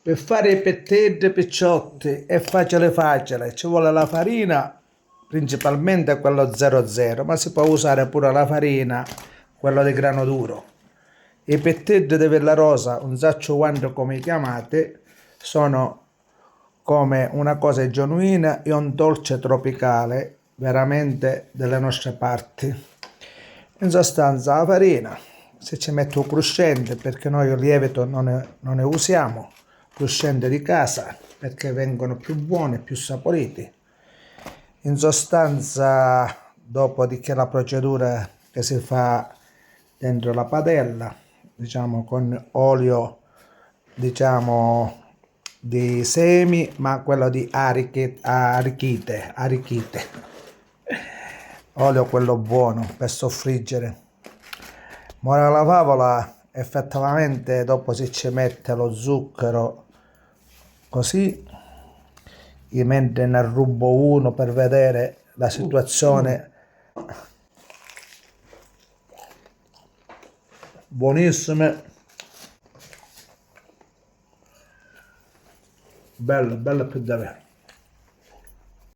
Per fare i pettini picciotti è facile, ci vuole la farina, principalmente quello 00, ma si può usare pure la farina, quello di grano duro. I pettini di Villa Rosa, un saccio quando come chiamate, sono come una cosa genuina e un dolce tropicale, veramente delle nostre parti. In sostanza la farina, se ci metto crucente, perché noi il lievito non ne usiamo, crucente di casa, perché vengono più buoni, più saporiti. In sostanza, dopodiché la procedura che si fa dentro la padella, diciamo con olio, diciamo di semi, ma quello di arichite, olio quello buono per soffriggere. Ora la favola effettivamente dopo si ci mette lo zucchero così, io mentre ne rubo uno per vedere la situazione. Buonissime, belle più davvero.